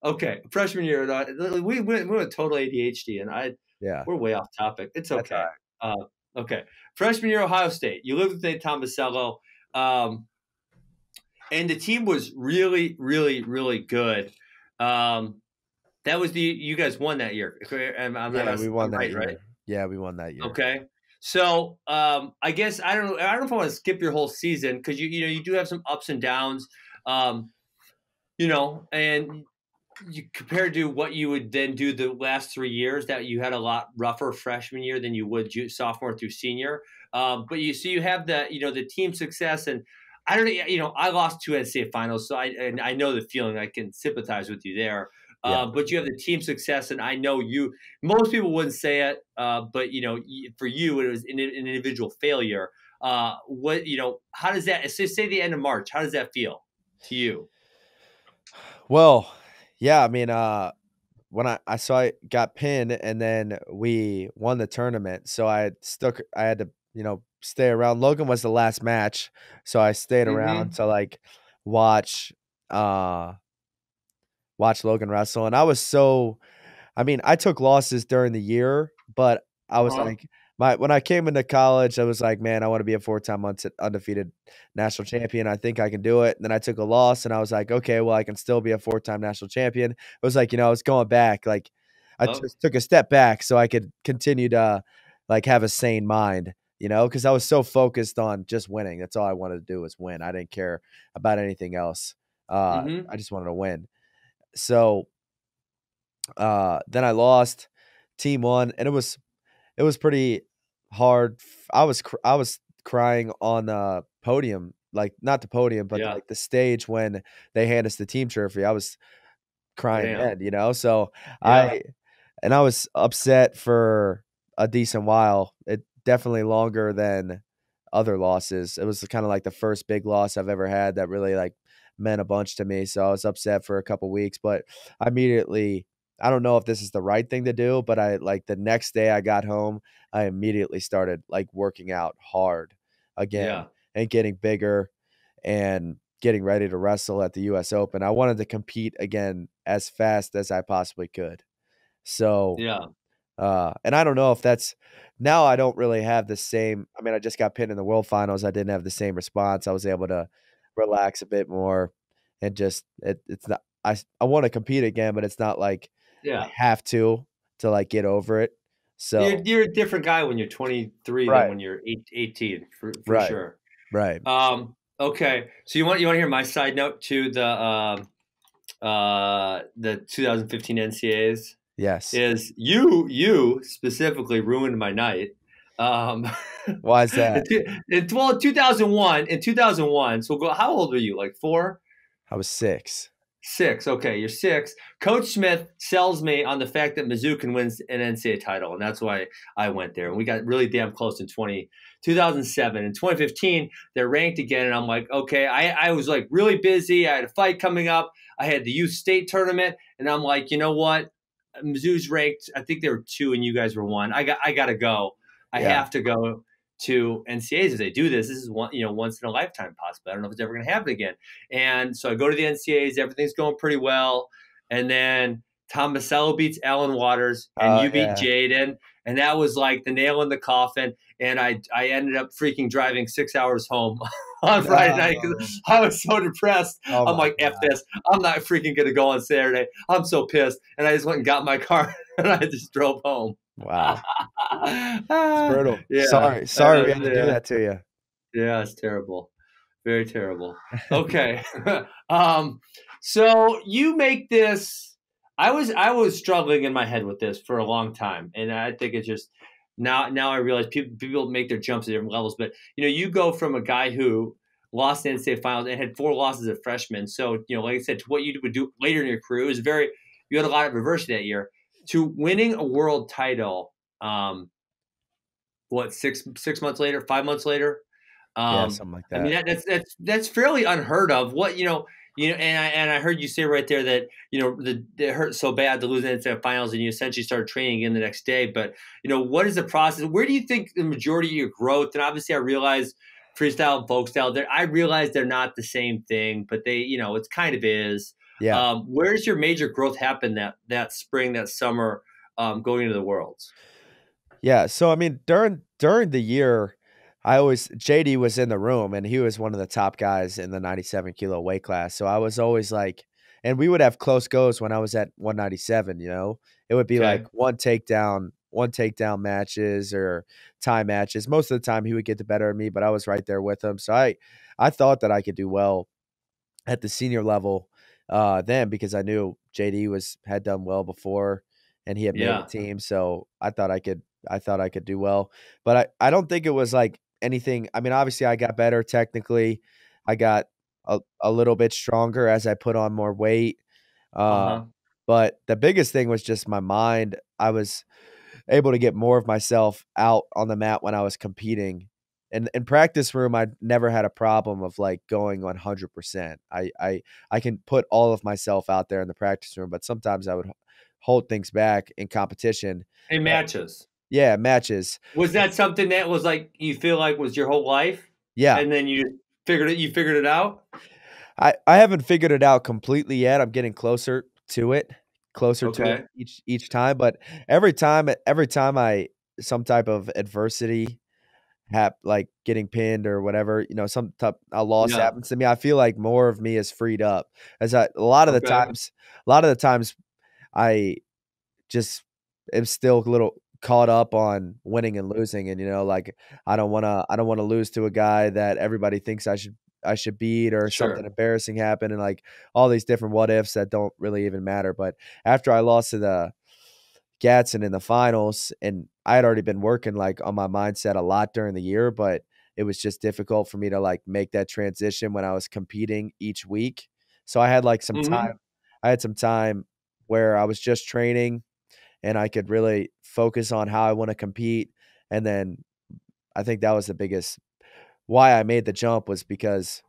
Okay, freshman year, we went total ADHD, and Yeah, we're way off topic. It's that's all okay. right. Okay, freshman year, Ohio State. You lived with Nate Tomasello, and the team was really, really, really good. That was you guys won that year. Yeah, we won I'm that right, right? year. Yeah, we won that year. Okay. So I guess I don't know. I don't know if I want to skip your whole season because you do have some ups and downs. Um, and you compared to what you would then do the last 3 years, that you had a lot rougher freshman year than you would sophomore through senior. But you have the team success, and I don't I lost 2 NCAA finals, so I know the feeling. I can sympathize with you there. Yeah. But you have the team success, and I know most people wouldn't say it, but for you it was an individual failure. How does that say the end of March? How does that feel to you? Well, yeah, I mean, when I saw I got pinned and then we won the tournament, so I had to, stay around. Logan was the last match, so I stayed around Mm-hmm. to like watch uh watch Logan wrestle. And I mean, I took losses during the year, but I was Uh-huh. like when I came into college, I was like, man, I want to be a 4-time undefeated national champion. I think I can do it. And then I took a loss and I was like, okay, well, I can still be a 4-time national champion. It was like, I was going back. Like I Oh, just took a step back so I could continue to like have a sane mind, because I was so focused on just winning. That's all I wanted to do was win. I didn't care about anything else. mm-hmm. I just wanted to win. So then I lost, team won, and it was pretty hard. I was crying on the podium, like not the podium, but Yeah. like the stage when they hand us the team trophy. I was crying Damn. then. So Yeah. I was upset for a decent while. It definitely longer than other losses. It was kind of like the first big loss I've ever had that really like meant a bunch to me. So I was upset for a couple weeks, but I don't know if this is the right thing to do, but I like the next day I got home, I immediately started like working out hard again Yeah. and getting bigger and getting ready to wrestle at the US Open. I wanted to compete again as fast as I possibly could. So, Yeah. and I don't know if that's now I don't really have the same. I mean, I just got pinned in the world finals. I didn't have the same response. I was able to relax a bit more and just it's not I want to compete again, but it's not like I Yeah. have to like get over it. So, You're a different guy when you're 23 than right, when you're 18, for right, sure. right. Okay. So you want to hear my side note to the 2015 NCAAs? Yes. Is you specifically ruined my night. Um, Why is that? 2001. So how old are you? Like 4? I was 6. 6. Okay, you're 6. Coach Smith sells me on the fact that Mizzou can win an NCAA title, and that's why I went there. And we got really damn close in 2007. In 2015, they're ranked again, and I'm like, okay. I was like really busy. I had a fight coming up. I had the youth state tournament, and I'm like, you know what? Mizzou's ranked. I think they were 2, and you guys were 1. I got to go. I Yeah. have to go to NCAAs if they do this. This is once in a lifetime possibly. I don't know if it's ever going to happen again. And so I go to the NCAAs. Everything's going pretty well. And then Tom Masello beats Alan Waters, and Oh, you beat yeah. Jaden. And that was like the nail in the coffin. And I ended up freaking driving 6 hours home on Friday night No. because I was so depressed. Oh I'm my like, F god. this. I'm not freaking going to go on Saturday. I'm so pissed. And I just went and got my car and I just drove home. Wow. It's brutal. Yeah. Sorry we had to do that to you. Yeah, it's terrible. Very terrible. Okay. So you make this. I was struggling in my head with this for a long time, and I think it's just now I realize people make their jumps at different levels. But you go from a guy who lost the NCAA finals and had 4 losses as a freshman. So like I said, to what you would do later in your career is you had a lot of adversity that year to winning a world title. What 6 months later, 5 months later? Yeah, something like I mean that. that's fairly unheard of. And I heard you say right there that it hurt so bad to lose the NCAA finals, and you essentially started training again the next day. But what is the process? Where do you think the majority of your growth? And obviously, I realize freestyle and folk style. I realize they're not the same thing, but it's kind of is. Yeah. Where's your major growth happen that spring, that summer, going into the Worlds? Yeah, so I mean, during the year, JD was in the room and he was one of the top guys in the 97 kilo weight class. So I was always like, and we would have close goes when I was at 197, you know. It would be like Okay. one takedown matches or time matches. Most of the time he would get the better of me, but I was right there with him. So I thought that I could do well at the senior level then because I knew JD had done well before and he had made the Yeah. team. So I thought I could do well. But I don't think it was like anything. I mean, obviously I got better technically. I got a little bit stronger as I put on more weight. Uh, Uh-huh. but the biggest thing was just my mind. I was able to get more of myself out on the mat when I was competing. And in practice room, I never had a problem of like going 100%. I can put all of myself out there in the practice room, but sometimes I would hold things back in competition. In Uh, matches. yeah, matches. Was that something that was like you feel like was your whole life? Yeah. And then you figured it out? I haven't figured it out completely yet. I'm getting closer to it Okay. each time, but every time I some type of adversity like getting pinned or whatever, you know, some type a loss Yeah. happens to me, I feel like more of me is freed up. As a lot of the Okay. times I just am still a little caught up on winning and losing and, you know, like, I don't wanna lose to a guy that everybody thinks I should beat or something Sure. embarrassing happen and, like, all these different what ifs that don't really even matter, but after I lost to the Gatson in the finals, and I had already been working, like, on my mindset a lot during the year, but it was just difficult for me to, like, make that transition when I was competing each week. So I had, like, Mhm. some time where I was just training and I could really focus on how I wanna compete, and then I think that was the biggest why I made the jump was because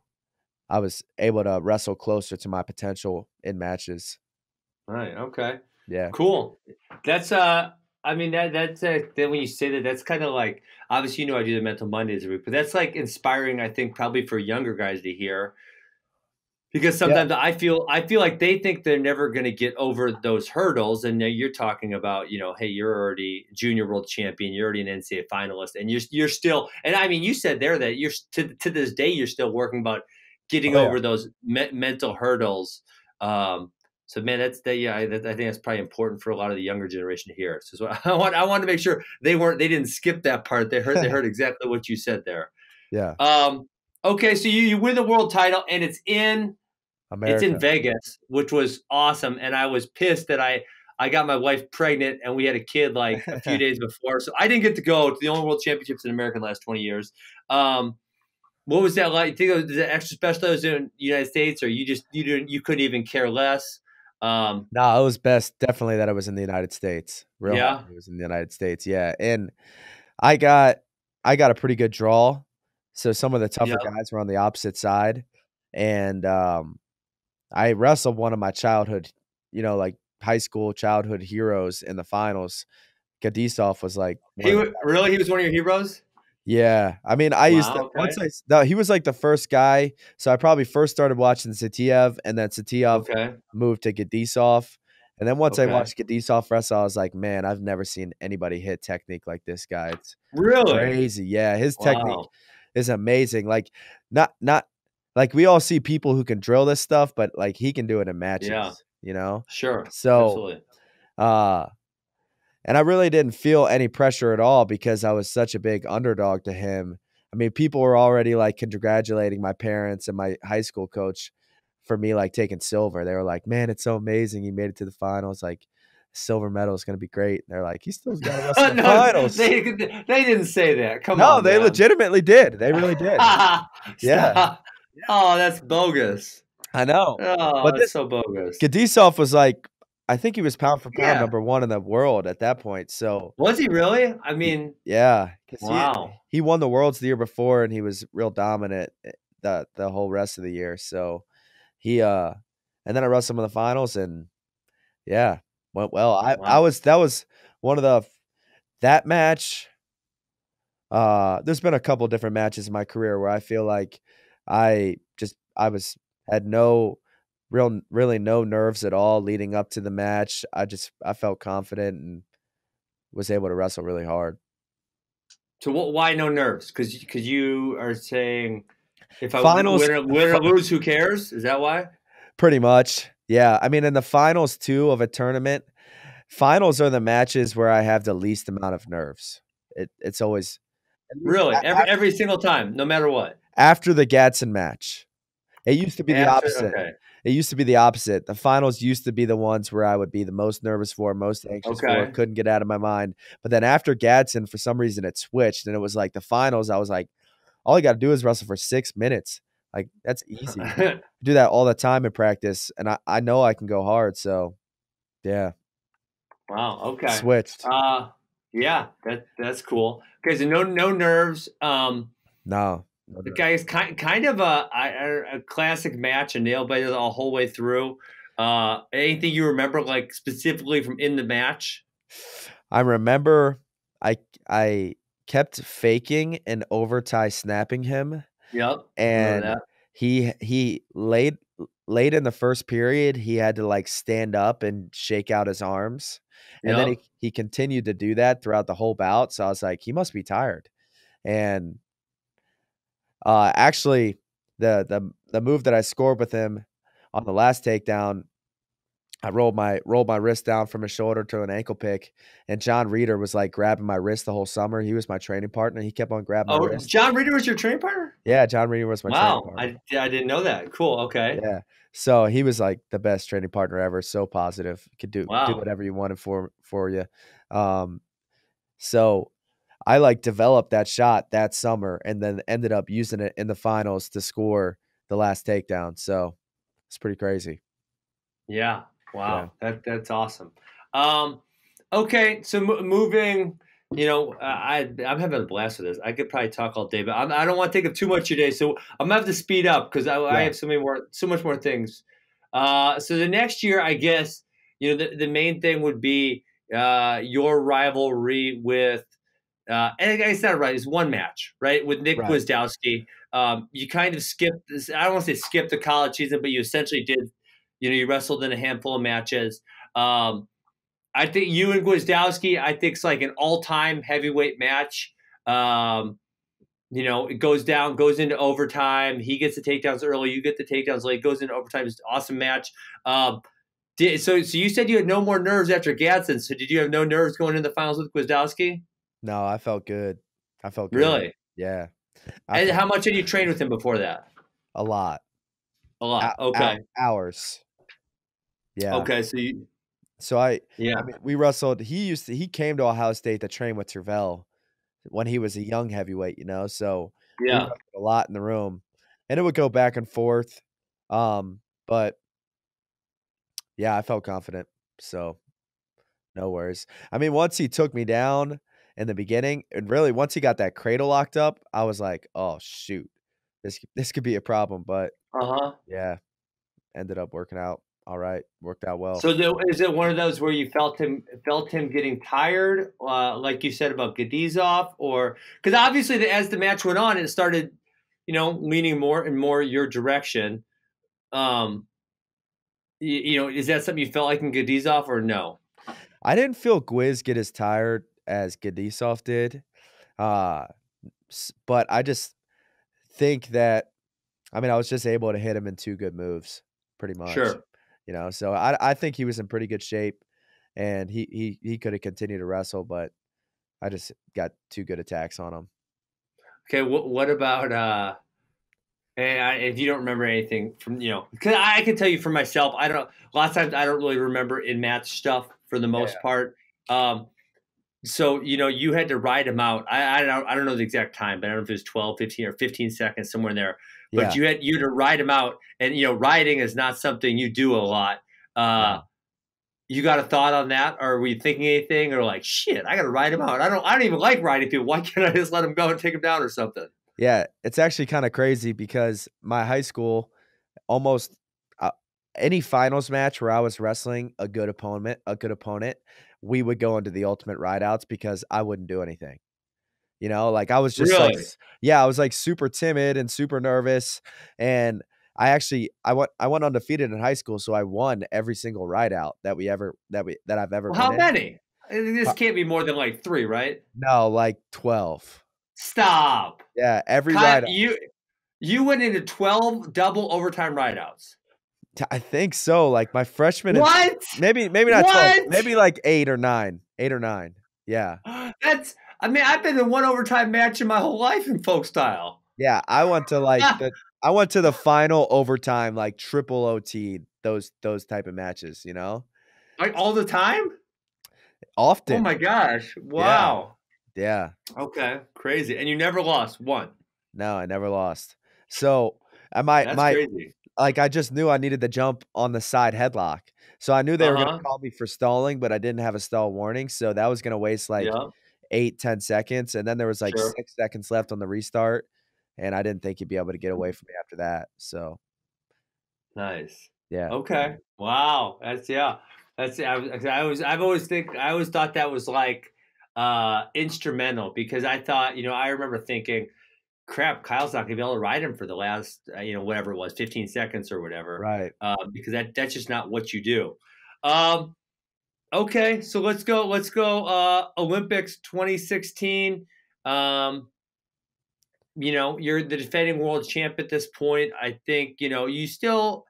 I was able to wrestle closer to my potential in matches. Right, okay. Yeah. Cool. That's, I mean, that's, then when you say that, that's kinda like obviously, I do the Mental Mondays every week, but that's, like, inspiring, I think, probably for younger guys to hear because Yeah. sometimes I feel like they think they're never gonna get over those hurdles, and now you're talking about, hey, you're already junior world champion, you're already an NCAA finalist, and you're still and I mean, you said there that to this day, you're still working about getting Oh, yeah. over those mental hurdles. Um, so man, yeah, I think that's probably important for a lot of the younger generation to hear. So I want to make sure they didn't skip that part. They heard exactly what you said there. Yeah. Um, okay, so you win the world title, and it's in America. Vegas, which was awesome, and I was pissed that I got my wife pregnant and we had a kid like a few days before, so I didn't get to go to the only world championships in America in the last 20 years. Um, what was that like? You think it was it extra special that was in the United States, or you couldn't even care less? Um, No, it was best definitely that it was in the United States. Real yeah, happy it was in the United States, yeah, and I got I got a pretty good draw, so some of the tougher yeah. guys were on the opposite side, and, I wrestled one of my childhood, like, high school childhood heroes in the finals. Goodys was, like, one of the Really, he was one of your heroes. Yeah, I mean, I used to Wow. once Okay. I s no, he was, like, the first guy, so I probably first started watching Satiev, and then Satiev Okay. moved to Goodys, and then once I Okay. watched Goodys wrestle, I was like, "Man, I've never seen anybody hit technique like this guy." It's Really? crazy, yeah, his technique Wow. is amazing, like, not like, we all see people who can drill this stuff, but, like, he can do it in Yeah. matches, you know? Sure. So, Absolutely. uh and I really didn't feel any pressure at all because I was such a big underdog to him. I mean, people were already, like, congratulating my parents and my high school coach for me, like, taking silver. They were like, "Man, it's so amazing he made it to the finals, like, silver medal is gonna be great." And they're like, "He still's gotta wrestle the No, finals." they didn't say that. Come No, on, they man. legitimately did. They really did. Yeah. Stop. Oh, that's bogus. I know. Oh, But it's this so bogus. Gadisov was, like, I think he was pound for pound Yeah. number 1 in the world at that point, so Was he really? I Ye mean, yeah, 'cause wow. he won the Worlds the year before, and he was real dominant, the whole rest of the year, so he, and then I wrestled him in the finals, and yeah, went well. I Wow. was that was one of the that match, there's been a couple different matches in my career where I feel like I was had no really no nerves at all leading up to the match. I felt confident and was able to wrestle really hard. So why no nerves? Because you are saying if I Finals, win or lose, who cares? Is that why? pretty much. Yeah. I mean, in the finals too of a tournament, finals are the matches where I have the least amount of nerves. It's always at least Really, every single time, no matter what. after the Gadsden match. It used to be the After opposite. okay, It used to be the opposite. The finals used to be the ones where I would be the most nervous for, most anxious for, okay. couldn't get out of my mind. But then after Gadsden, for some reason, it switched, and it was like the finals. I was like, all I got to do is wrestle for 6 minutes. Like, that's easy. I do that all the time in practice, and I know I can go hard. So, yeah, Wow. Okay. switched. Yeah, that's cool. Okay, so no nerves. No. The guy is kind of a classic match, a nail biter the whole way through. Anything you remember, like specifically from in the match? I remember I kept faking an overtie snapping him. Yep, remember And that. he late in the first period, he had to, like, stand up and shake out his arms, and then Yep. he continued to do that throughout the whole bout, so I was like, "He must be tired." And, actually, the move that I scored with him on the last takedown, I rolled my wrist down from his shoulder to an ankle pick, and John Reeder was, like, grabbing my wrist the whole summer. He was my training partner, he kept on grabbing my Oh, wrist. John Reeder was your training partner? Yeah, John Reeder was my training Wow, partner. I didn't know that. Cool. Okay. Yeah. So he was like the best training partner ever, so positive. Could do Wow. whatever you wanted for you. Um, so I like developed that shot that summer and then ended up using it in the finals to score the last takedown. So it's pretty crazy. Yeah. Yeah. Wow. That's awesome. Um, okay. So moving, I'm having a blast with this. I could probably talk all day, but I don't want to take up too much of your day. So I'm gonna have to speed up because I Yeah. have so much more things. So the next year, I guess, the main thing would be your rivalry with, and it's not right. It's one match, right, with Nick Right. Gwiazdowski. You kind of skipped this. I don't want to say skipped the college season, but you essentially did. You wrestled in a handful of matches. I think you and Gwiazdowski, I think it's like an all-time heavyweight match. It goes down, goes into overtime. He gets the takedowns early. You get the takedowns late. Goes into overtime. It's an awesome match. So you said you had no more nerves after Gadsden. So did you have no nerves going into the finals with Gwiazdowski? No, I felt good. I felt good. Really? Yeah. I And felt how much had you trained with him before that? a lot. A lot. Okay. Hours. Yeah. Okay. So you, So I yeah, mean, we wrestled. He came to Ohio State to train with Tervel when he was a young heavyweight, so we yeah. wrestled a lot in the room, and it would go back and forth. But yeah, I felt confident, so no worries. I mean, once he took me down in the beginning, and really once he got that cradle locked up, I was like, "Oh shoot, this could be a problem." But Uh huh. yeah, ended up working out all right. Worked out well. So is it one of those where you felt him getting tired, like you said about Goodys Off, or because obviously as the match went on, it started, leaning more and more your direction. Um, is that something you felt like in Goodys Off or no? I didn't feel Gwiz get as tired as Gadisov did, uh, but I just think that I mean, I was just able to hit him in 2 good moves, pretty much, Sure. so I think he was in pretty good shape, and he coulda continued to wrestle, but I just got 2 good attacks on him. Okay. What about and if you don't remember anything from, because I can tell you for myself, I don't. A lot of times I don't really remember in match stuff for the most Yeah, part. So, you had to ride him out. I don't know the exact time, but I don't know if it was 12, 15, or 15 seconds, somewhere in there. But yeah, you had to ride him out. And, riding is not something you do a lot. Uh, no. you got a thought on that? Or were you thinking anything? Or like, shit, I got to ride him out. I don't even like riding people. Why can't I just let him go and take him down or something? Yeah, it's actually kinda crazy because my high school almost, uh, any finals match where I was wrestling a good opponent, we would go into the ultimate rideouts because I wouldn't do anything. Like, I was just like Really? s yeah, I was, like, super timid and super nervous, and I went undefeated in high school, so I won every single ride out that I've ever Well, been how in. many? This can't be more than like 3, right? No, like 12. Stop. Yeah, every Kyle, ride out. you went into 12 double overtime rideouts. I think so. Like my freshman and What? maybe not 12, What? maybe like 8 or 9. 8 or 9. Yeah. I mean, I've been in one overtime match in my whole life in folk style. Yeah, I went to the final overtime, like triple OT, those type of matches, you know? Like all the time? Oh Often. my gosh. Yeah. Wow. Yeah. Okay. Crazy. And you never lost one. No, I never lost. So, I my That's my crazy. like I just knew I needed to jump on the side headlock. So I knew they were gonna Uh-huh. call me for stalling, but I didn't have a stall warning, so that was gonna waste like Yeah. 8, 10 seconds, and then there was like Sure. 6 seconds left on the restart, and I didn't think you'd be able to get away from me after that. So, Nice. yeah. Okay. Wow. That's yeah. That's I always thought that was like instrumental because I thought, I remember thinking, crap, Kyle's not gonna be able to ride him for the last whatever it was, 15 seconds or whatever. Right. Because that's just not what you do. Um, okay, so let's go Olympics 2016. Um, you're the defending world champ at this point. I think, you still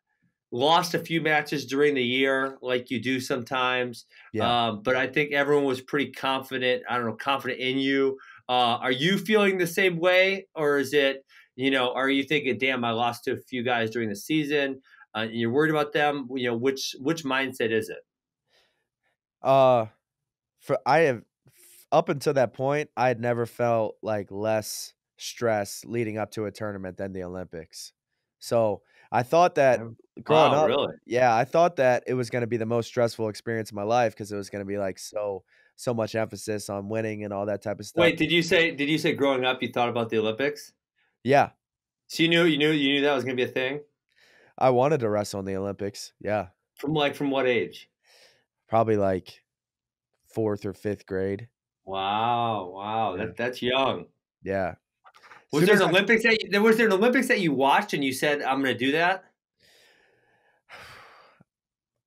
lost a few matches during the year, like you do sometimes. Yeah. But I think everyone was pretty confident. I don't know, confident in you. Are you feeling the same way, or is it, are you thinking, "Damn, I lost to a few guys during the season," and you're worried about them? Which mindset is it? Uh For I have up until that point, I had never felt like less stress leading up to a tournament than the Olympics. So, I thought that growing Wow, up, really? yeah, I thought that it was gonna be the most stressful experience of my life because it was gonna be like so much emphasis on winning and all that type of stuff. Wait, did you say growing up you thought about the Olympics? Yeah, So you knew that was gonna be a thing I wanted to wrestle in the Olympics. Yeah, from what age? probably like 4th or 5th grade. Wow, wow, Yeah, that's young. yeah. Was Soon there as an I Olympics that you watched and you said, "I'm gonna do that"?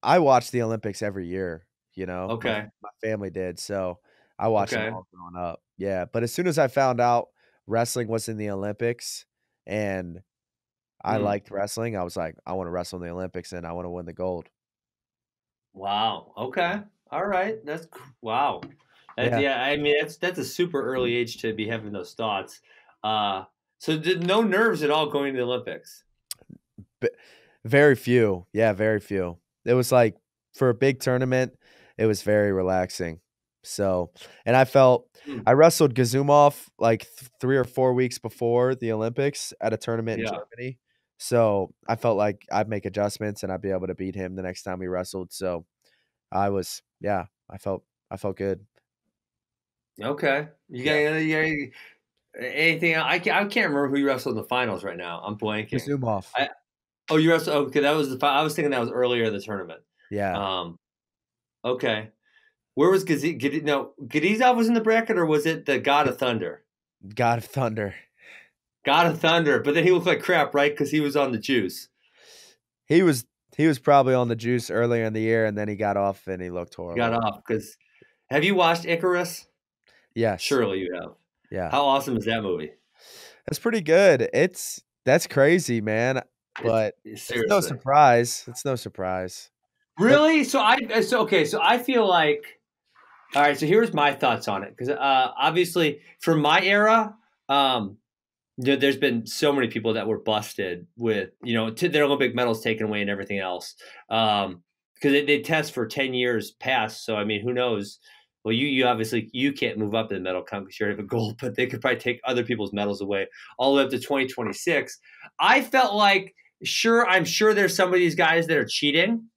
I watched the Olympics every year, Okay, my family did, so I watched them okay. all growing up. Yeah, but as soon as I found out wrestling was in the Olympics and I Hmm. liked wrestling, I was like, I wanna wrestle in the Olympics and I wanna win the gold. Wow. Okay. All right. Wow. Yeah, Yeah. I mean, that's a super early age to be having those thoughts. Uh, so did no nerves at all going to the Olympics? but very few. Yeah, very few. It was like for a big tournament, it was very relaxing. So, and Hmm. I wrestled Gazumov like 3 or 4 weeks before the Olympics at a tournament in Yeah. Germany. So, I felt like I'd make adjustments and I'd be able to beat him the next time we wrestled. So, yeah, I felt good. Okay. Yeah. You got anything? I can't remember who you wrestled in the finals right now. I'm blanking. Gazumov. I Oh, you wrestled. Oh, okay, that was I was thinking that was earlier in the tournament. Yeah. Um. Okay. Where was No, Goodys was in the bracket, or was it the God of Thunder? God of Thunder. God of Thunder, but then he looked like crap, right? Because he was on the juice. He was he was probably on the juice earlier in the year and then he got off and he looked He got horrible. off because have you watched Icarus? Yes. Surely you have. Yeah. How awesome is that movie? That's pretty good. That's crazy, man, but it's no Seriously. surprise. It's no surprise. But Really? So I feel like all right. So here's my thoughts on it because obviously from my era, um, there's been so many people that were busted with to their Olympic medals taken away and everything else. Because they test for 10 years past. So I mean, who knows? Well, you obviously you can't move up in the medal count because you already have a gold, but they could probably take other people's medals away all the way up to 2026. I felt like I'm sure there's some of these guys that are cheating.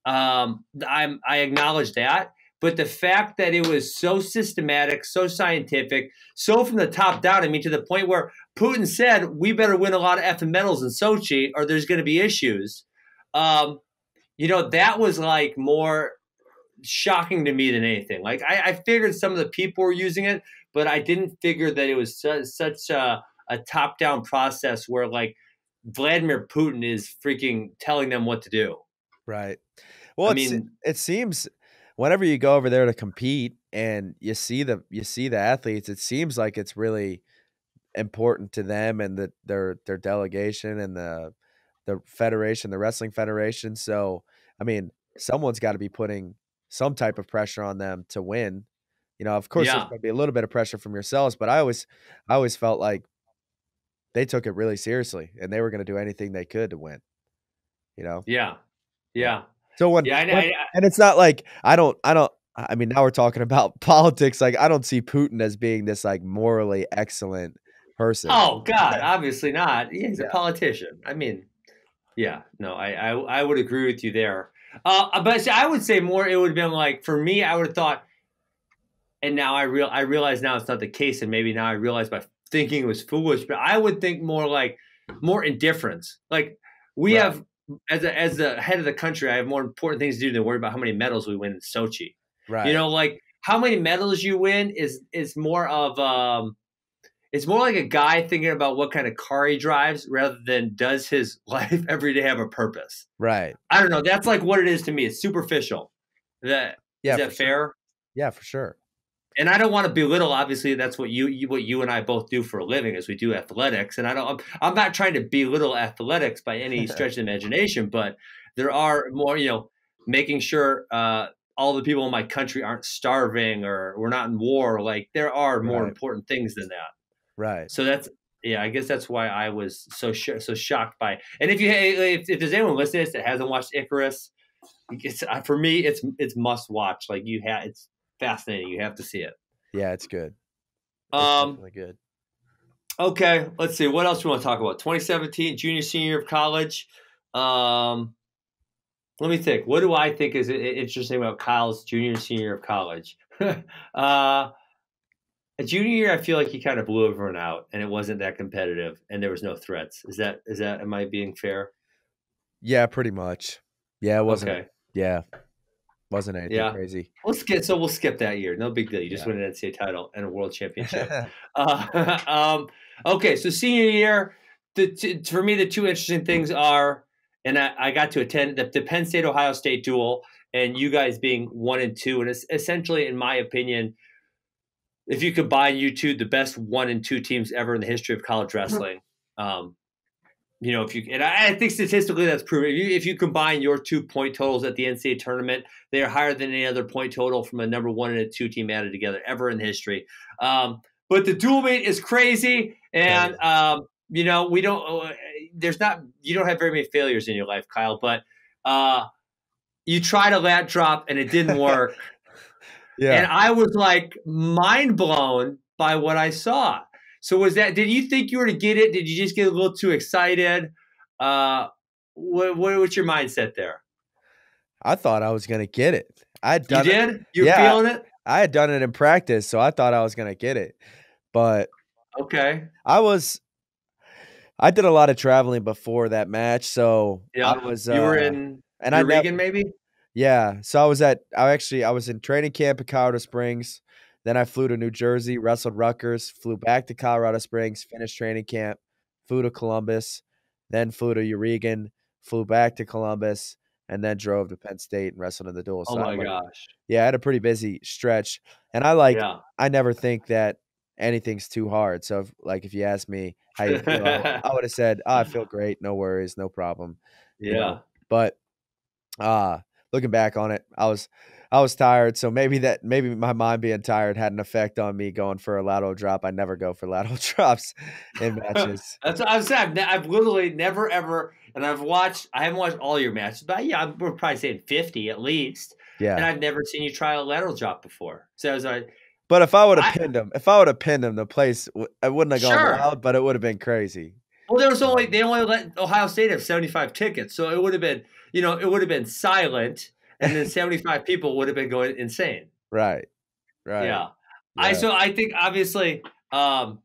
I acknowledge that, but the fact that it was so systematic, so scientific, so from the top down, I mean, to the point where Putin said, we better win a lot of effing medals in Sochi or there's going to be issues. That was like more shocking to me than anything. Like I figured some of the people were using it, but I didn't figure that it was such a top down process where like Vladimir Putin is freaking telling them what to do. Right. Well, I mean, it seems whenever you go over there to compete and you see the athletes, it seems like it's really important to them and their delegation and the federation, the wrestling federation. So, I mean, someone's got to be putting some type of pressure on them to win. You know, of course, there's yeah, going to be a little bit of pressure from yourselves, but I always felt like they took it really seriously and they were going to do anything they could to win. You know, yeah, yeah. yeah, So yeah. and it's not like I mean, now we're talking about politics. Like, I don't see Putin as being this like morally excellent person. Oh God, obviously not. Yeah, he's a Yeah. politician. I mean, yeah, no, I would agree with you there. But see, I would say more. It would have been like for me. I would have thought, and now I realize now it's not the case, and maybe now I realize my thinking was foolish. But I would think more like more indifference. Like we Right. have as the head of the country, I have more important things to do than worry about how many medals we win in Sochi. You Right. know, like how many medals you win is more of it's more like a guy thinking about what kind of car he drives rather than does his life every day have a purpose. Right. I don't know. That's like what it is to me. It's superficial. Is Yeah, for that sure. fair? Yeah, for sure. And I don't want to belittle. Obviously, that's what you and I both do for a living, is we do athletics. And I'm not trying to belittle athletics by any stretch of the imagination, but there are more, making sure all the people in my country aren't starving or we're not in war. Like there are more Right. important things than that. Right. So I guess that's why I was so shocked by it. And if there's anyone listening to this that hasn't watched Icarus, for me it's must watch. Like it's fascinating. You have to see it. Yeah, it's good. It's Um, definitely good. okay, let's see. What else we want to talk about? 2017, junior, senior year of college. Um, let me think. What do I think is interesting about Kyle's junior and senior year of college? A junior year, I feel like he kind of blew everyone out, and it wasn't that competitive, and there was no threats. Is that am I being fair? Yeah, pretty much. Yeah, it wasn't Okay, yeah, wasn't anything yeah. crazy. We'll skip that year. No big deal. You just Yeah. won an NCAA title and a world championship. Okay, so senior year, for me, the two interesting things are, and I got to attend the Penn State Ohio State duel, and you guys being 1 and 2, and it's essentially, in my opinion, if you combine you two, the best 1 and 2 teams ever in the history of college wrestling. If you and I think statistically that's proven. If you combine your 2 point totals at the NCAA tournament, they are higher than any other point total from a number 1 and 2 team added together ever in history. But the dual meet is crazy, and we don't. You don't have very many failures in your life, Kyle. But you tried a lat drop and it didn't work. Yeah. And I was like mind blown by what I saw. So did you think you were to get it? Did you just get a little too excited? What's your mindset there? I thought I was gonna get it. I had done You it. did? You're Yeah, feeling it? I had done it in practice, so I thought I was gonna get it. But Okay. I did a lot of traveling before that match, so Yeah. I was You were in and I never Regan, maybe? yeah. So I was in training camp in Colorado Springs. Then I flew to New Jersey, wrestled Rutgers, flew back to Colorado Springs, finished training camp, flew to Columbus, then flew to Regan, flew back to Columbus, and then drove to Penn State and wrestled in the duel. Oh So my gosh. I had a pretty busy stretch. And Yeah. I never think that anything's too hard. So if you ask me how you feel, I would have said, "Oh, I feel great, no worries, no problem." You Yeah. know. But looking back on it, I was tired, so maybe my mind being tired had an effect on me going for a lateral drop. I never go for lateral drops in matches. That's what I'm saying. I've literally never ever, and I haven't watched all your matches, but yeah, we're probably saying 50 at least. Yeah. And I've never seen you try a lateral drop before. So I was like, But if I would have pinned him, the place I wouldn't have gone sure. wild, but it would have been crazy. Well, they only let Ohio State have 75 tickets, so it would have been, it would have been silent, and then 75 people would have been going insane. Right. Right. Yeah. Yeah. I think obviously, that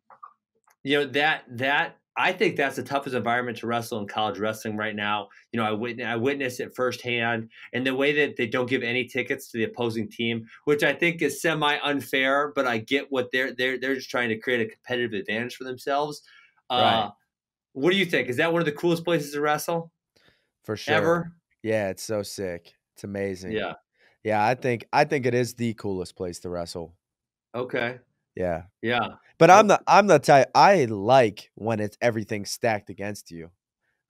I think that's the toughest environment to wrestle in college wrestling right now. I witnessed it firsthand, and the way that they don't give any tickets to the opposing team, which I think is semi unfair, but I get what they're just trying to create a competitive advantage for themselves. Right. What do you think? Is that one of the coolest places to wrestle For sure. ever? Yeah, it's so sick. It's amazing. Yeah. Yeah, I think it is the coolest place to wrestle. Okay. Yeah. Yeah. But I'm Okay. the I'm the type I like when it's everything stacked against you.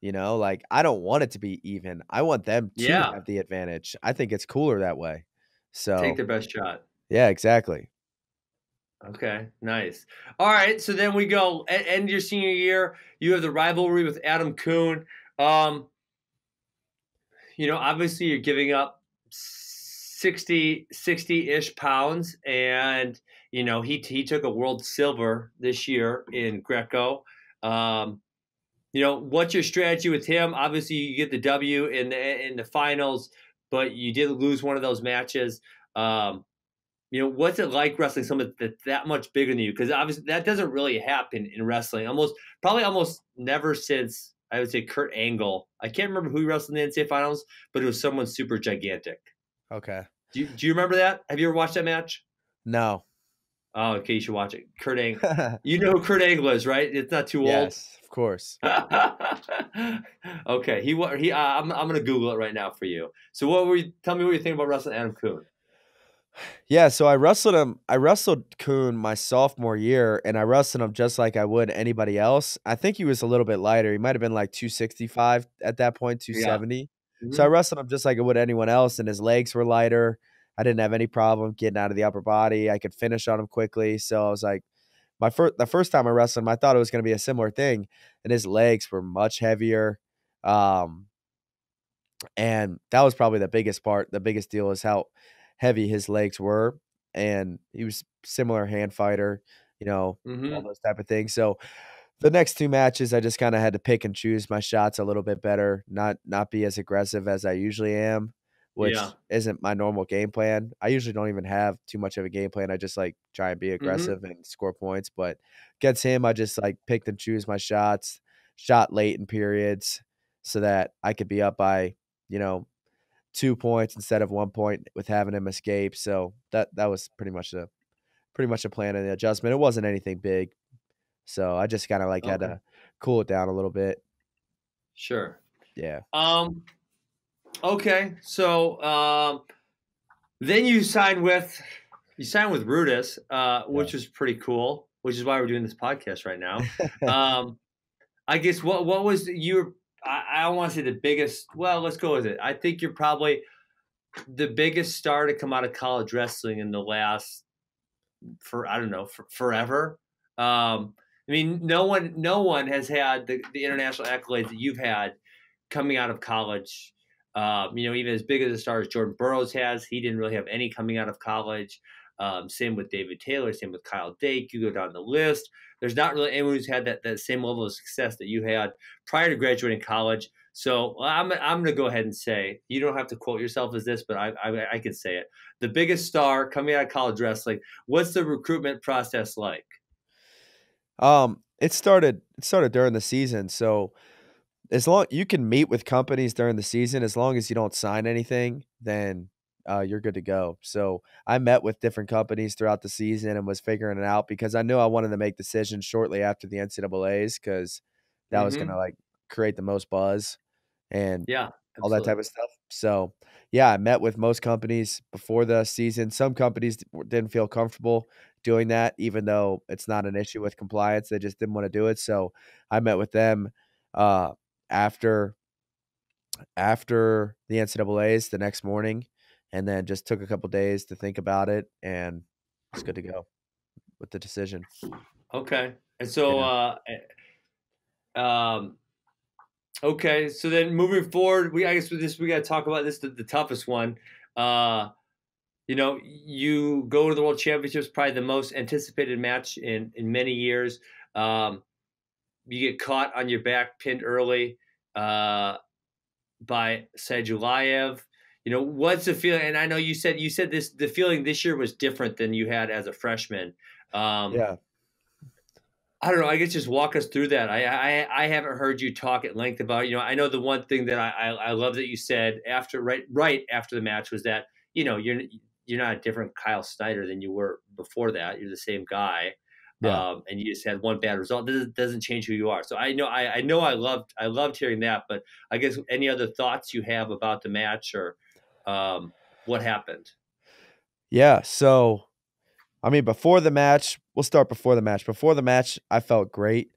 You know, like I don't want it to be even. I want them to Yeah. have the advantage. I think it's cooler that way. Take So, their best shot. yeah, exactly. Okay, nice. All right, so then we go end your senior year. You have the rivalry with Adam Kuhn. Um, obviously you're giving up 60-ish pounds, and he took a world silver this year in Greco. Um, what's your strategy with him? Obviously, you get the W in the finals, but you did lose one of those matches. Um, what's it like wrestling someone that's that much bigger than you? Because obviously that doesn't really happen in wrestling. Probably almost never since I would say Kurt Angle. I can't remember who he wrestled in the NCAA Finals, but it was someone super gigantic. Okay. Do you remember that? Have you ever watched that match? No. Oh, okay, you should watch it. Kurt Angle. You know who Kurt Angle is, right? It's not too old. Yes, of course. Okay, he. I'm gonna Google it right now for you. So, tell me what you think about wrestling Adam Kuhn. Yeah, so I wrestled him. I wrestled Kuhn my sophomore year, and I wrestled him just like I would anybody else. I think he was a little bit lighter. He might have been like 265 at that point, Yeah. 270. So I Hmm. wrestled him just like I would anyone else, and his legs were lighter. I didn't have any problem getting out of the upper body. I could finish on him quickly. So I was like, the first time I wrestled him, I thought it was going to be a similar thing, and his legs were much heavier. Um, and that was probably the biggest part. The biggest deal is how heavy his legs were, and he was similar hand fighter, all Hmm. those type of things. So the next 2 matches, I just kinda had to pick and choose my shots a little bit better, not be as aggressive as I usually am, Yeah. which isn't my normal game plan. I usually don't even have too much of a game plan. I just, like, try and be Hmm. aggressive and score points, but against him, I just, like, picked and choose my shots, shot late in periods so that I could be up by, you know, 2 points instead of 1 point with having him escape, so that was pretty much a plan and the adjustment. It wasn't anything big. So I just kinda, like, had Okay. to cool it down a little bit. Sure. Yeah. Um. Okay. So, then you signed with RUDIS, Yeah. which was pretty cool. Which is why we're doing this podcast right now. Um. I guess what was your I don't want to say the biggest. Well, let's go with it. I think you're probably the biggest star to come out of college wrestling in the last for I don't know forever. I mean, no one has had the international accolades that you've had coming out of college. Even as big as a star as Jordan Burroughs has, he didn't really have any coming out of college. Same with David Taylor, same with Kyle Dake. You go down the list. There's not really anyone who's had that same level of success that you had prior to graduating college. So I'm going to go ahead and say you don't have to quote yourself as this, but I can say it. The biggest star coming out of college wrestling. What's the recruitment process like? It started during the season, so as long you can meet with companies during the season, as long as you don't sign anything, then, you're good to go. So, I met with different companies throughout the season and was figuring it out because I knew I wanted to make decisions shortly after the NCAAs because that was gonna, Hmm. like, create the most buzz and Yeah, all that absolutely. type of stuff. So, yeah, I met with most companies before the season. Some companies didn't feel comfortable doing that, even though it's not an issue with compliance. They just didn't want to do it. So, I met with them uh, after after the NCAAs the next morning, and then just took a couple days to think about it, and it's good to go with the decision. Okay. And so, Yeah, um, okay. So then moving forward, I guess with this, we got to talk about this, the toughest one. Uh, you go to the World Championships, probably the most anticipated match in many years. Um, you get caught on your back, pinned early uh, by Sajulayev. What's the feeling? And I know you said this. The feeling this year was different than you had as a freshman. Um, yeah. I don't know. I guess just walk us through that. I haven't heard you talk at length about. I know the one thing that I love that you said after right after the match was that you're not a different Kyle Snyder than you were before that. You're the same guy. Yeah. and you just had one bad result. This doesn't change who you are. So I loved hearing that. But I guess any other thoughts you have about the match or what happened? Yeah. So, I mean, before the match, we'll start before the match. Before the match, I felt great.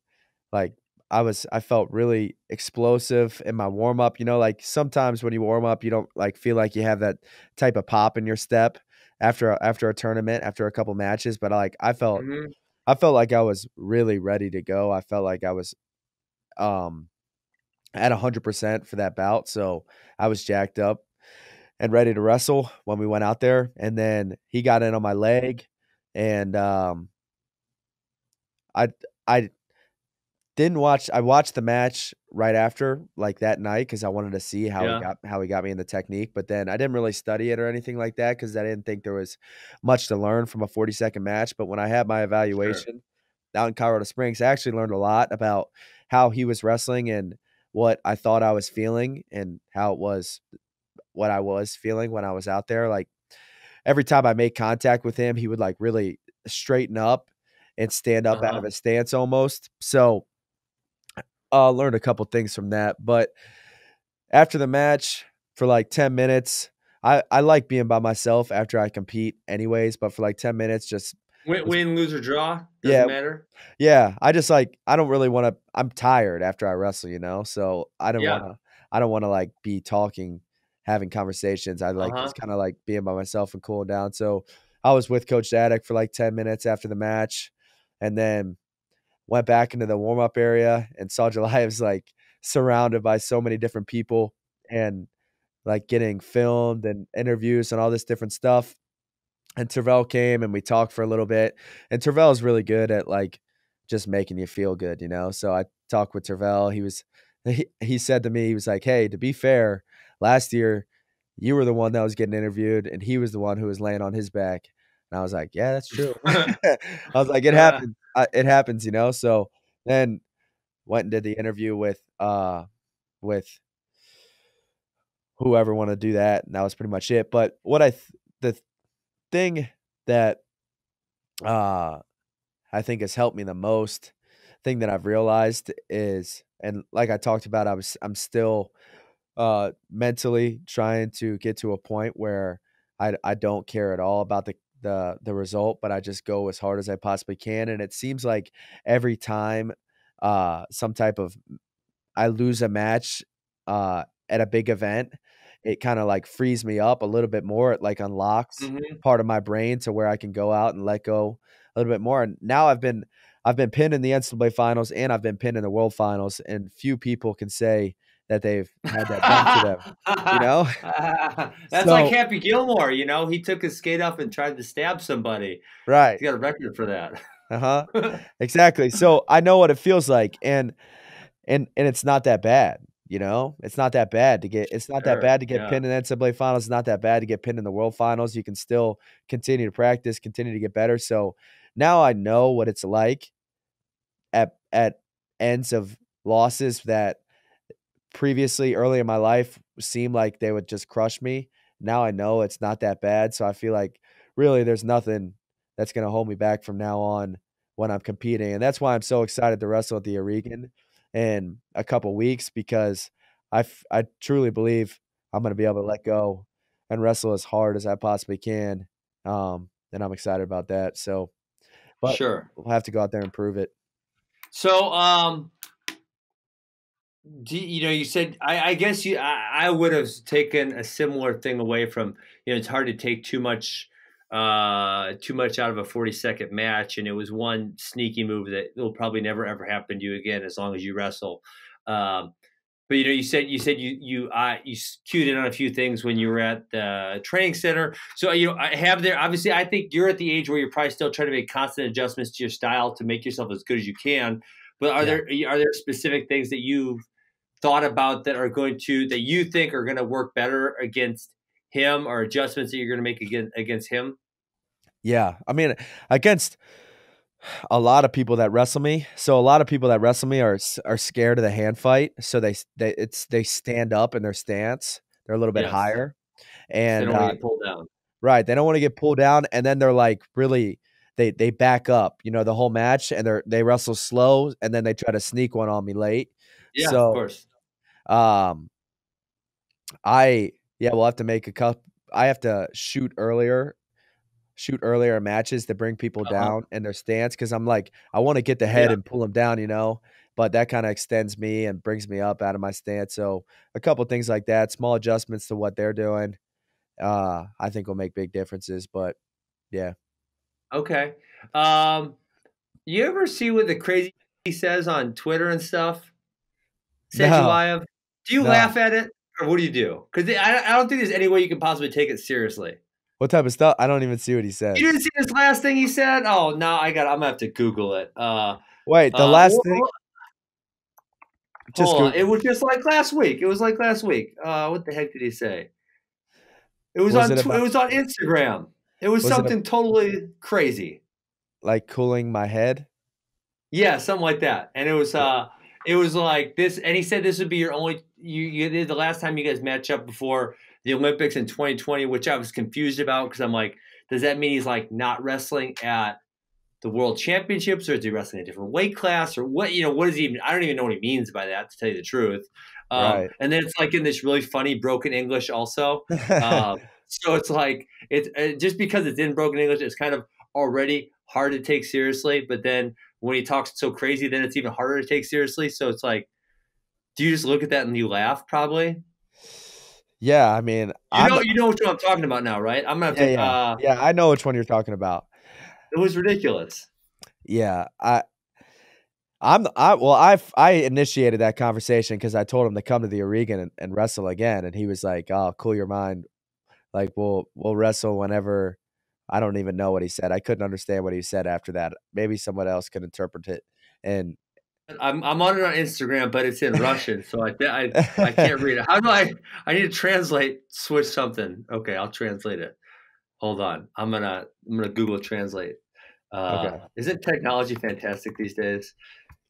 Like I felt really explosive in my warm up. You know, like sometimes when you warm up, you don't like feel like you have that type of pop in your step after a tournament, after a couple matches. But like Hmm. I felt like I was really ready to go. I felt like I was um at 100% for that bout. So I was jacked up and ready to wrestle when we went out there. And then he got in on my leg, and I I didn't watch. I watched the match right after, like that night, because I wanted to see Yeah, how he got me in the technique. But then I didn't really study it or anything like that because I didn't think there was much to learn from a 40-second match. But when I had my sure. evaluation out in Colorado Springs, I actually learned a lot about how he was wrestling and what I thought I was feeling and how it was what I was feeling when I was out there. Like every time I made contact with him, he would like really straighten up and stand up out of Uh-huh. his stance almost. So learned a couple things from that. But after the match, for like 10 minutes, I like being by myself after I compete anyways, but for like 10 minutes, just was, Win, lose, or draw doesn't yeah, matter. yeah. I just like, I don't really want to, I'm tired after I wrestle, So Yeah. I don't want to like be talking, having conversations. I like Uh-huh. just kind of like being by myself and cooling down. So I was with Coach Zadek for like 10 minutes after the match, and then went back into the warm up area and saw July was like surrounded by so many different people and like getting filmed and interviews and all this different stuff. And Tervel came and we talked for a little bit. And Tervel is really good at like just making you feel good. So I talked with Tervel. He said to me, he was like, "Hey, to be fair, last year you were the one that was getting interviewed and he was the one who was laying on his back." And I was like, "Yeah, that's true." I was like, "It Uh, happens. It happens." So then went and did the interview with whoever wanted to do that, and that was pretty much it. But the thing that uh I think has helped me the most, thing that I've realized is, and like I talked about, I'm still mentally trying to get to a point where I don't care at all about the result, but I just go as hard as I possibly can. And it seems like every time some type of I lose a match at a big event, it kind of like frees me up a little bit more. It like unlocks mhm. part of my brain to where I can go out and let go a little bit more. And now I've been pinned in the NCAA finals and I've been pinned in the world finals, and few people can say that they've had that done to them, you know? That's like So Happy Gilmore, he took his skate up and tried to stab somebody. right. He's got a record for that. Uh-huh. Exactly. So I know what it feels like, and it's not that bad. It's not that Sure, bad to get yeah. pinned in the NCAA finals, it's not that bad to get pinned in the world finals. You can still continue to practice, continue to get better. So now I know what it's like at ends of losses that previously early in my life seemed like they would just crush me. Now I know it's not that bad. So I feel like really there's nothing that's going to hold me back from now on when I'm competing. And that's why I'm so excited to wrestle at the Oregon in a couple weeks, because I truly believe I'm going to be able to let go and wrestle as hard as I possibly can. And I'm excited about that. So, but Sure. we'll have to go out there and prove it. So, you said I guess I would have taken a similar thing away from it's hard to take too much out of a 40-second match, and it was one sneaky move that will probably never ever happen to you again as long as you wrestle. Um, but you said you cued in on a few things when you were at the training center. So I have there. Obviously, I think you're at the age where you're probably still trying to make constant adjustments to your style to make yourself as good as you can. But are Yeah. there specific things that you've thought about that you think are going to work better against him, or adjustments that you're going to make against him? Yeah. I mean, against a lot of people that wrestle me. So a lot of people that wrestle me are scared of the hand fight. So they stand up in their stance. They're a little bit Yes. higher, So they and don't want to get pulled down. right, they don't want to get pulled down, and then they're like really they back up, the whole match, and they wrestle slow, and then they try to sneak one on me late. Yeah, of So, course. um, we'll have to make a cup. I have to shoot earlier matches to bring people Uh-huh. down in their stance, because I'm like, I want to get the head Yeah. and pull them down, but that kind of extends me and brings me up out of my stance. So a couple things like that, small adjustments to what they're doing, I think will make big differences. But yeah. Okay. Um, you ever see what the crazy he says on Twitter and stuff? No, Sedulayev? Do you no. laugh at it, or what do you do? Because I don't think there's any way you can possibly take it seriously. What type of stuff? I don't even see what he You says. didn't see this last thing he said? Oh no, I'm gonna have to Google it. Wait, the last thing, just hold on. It Google. was just like last week. It was like last week. What the heck did he say? It was Was on it it about, was on Instagram. It was was it something totally crazy. like cooling my head? Yeah, something like that. And it was like this, and he said this would be your only you did the last time you guys match up before the Olympics in 2020, which I was confused about because I'm like, does that mean he's like not wrestling at the World Championships, or is he wrestling a different weight class, or what? What is he even? I don't even know what he means by that, to tell you the truth. Right. And then it's like in this really funny broken English also. So it's like just because it's in broken English, it's kind of already hard to take seriously. But then when he talks so crazy, then it's even harder to take seriously. So it's like, do you just look at that and you laugh? Probably. Yeah, I mean, You know what I'm talking about now, right? I'm gonna have to. yeah, I know which one you're talking about. It was ridiculous. Yeah, I initiated that conversation because I told him to come to the Oregon and wrestle again, and he was like, "Oh, cool your mind. Like we'll wrestle whenever." I don't even know what he said. I couldn't understand what he said after that. Maybe someone else could interpret it. And I'm on it on Instagram, but it's in Russian, so I can't read it. How do I need to translate? Switch something. Okay, I'll translate it. Hold on. I'm gonna Google Translate. Okay, Isn't technology fantastic these days?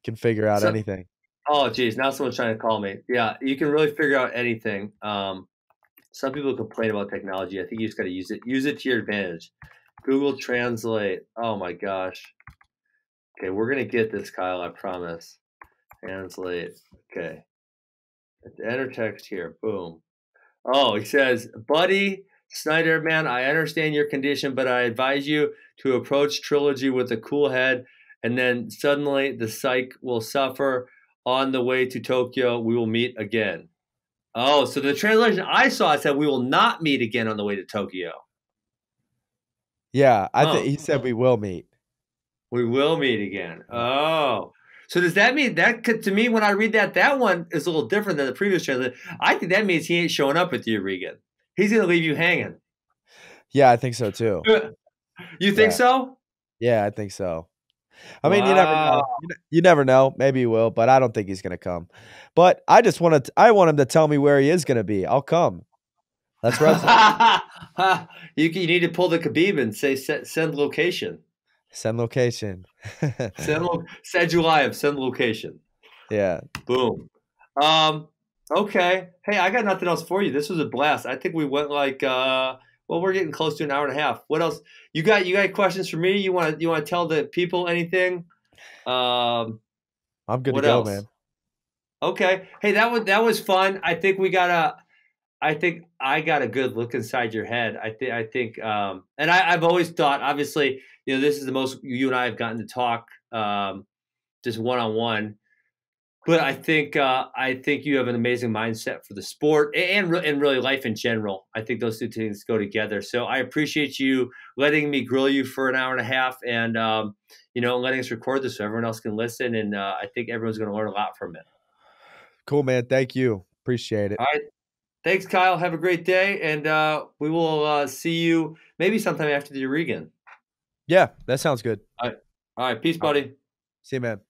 can figure out So, anything. oh geez, now someone's trying to call me. Yeah, you can really figure out anything. Some people complain about technology. I think you just got to use it. Use it to your advantage. Google Translate. Oh my gosh. Okay, we're gonna get this, Kyle. I promise. Translate. Okay. Enter text here. Boom. Oh, he says, buddy, Snyder, man, I understand your condition, but I advise you to approach Trilogy with a cool head, and then suddenly the psych will suffer. On the way to Tokyo, we will meet again. Oh, so the translation I saw said we will not meet again on the way to Tokyo. Yeah, I think Oh, he said we will meet. we will meet again. Oh. So does that mean that to me, when I read that one is a little different than the previous translation? I think that means he ain't showing up at the Regan. He's going to leave you hanging. Yeah, I think so too. You think Yeah, so? yeah, I think so. I mean, you never Wow. know. You never know. Maybe he will, but I don't think he's gonna come. But I want him to tell me where he is gonna be. I'll come. Let's wrestle. You need to pull the Khabib and say send location. Send location. Said July send location. Yeah. Boom. Okay. Hey, I got nothing else for you. This was a blast. I think we went like well, we're getting close to an hour and a half. What else? You got questions for me? You want to tell the people anything? I'm good to What go, else? man. Okay. Hey, that was fun. I think I got a good look inside your head. I think and I've always thought, obviously, this is the most you and I have gotten to talk just one on one. But I think you have an amazing mindset for the sport and really life in general. I think those two things go together. So I appreciate you letting me grill you for an hour and a half, and letting us record this so everyone else can listen. And I think everyone's going to learn a lot from it. Cool, man. Thank you. Appreciate it. All right, thanks, Kyle. Have a great day, and we will see you maybe sometime after the Oregon. Yeah, that sounds good. All right, peace, All right. buddy. See you, man.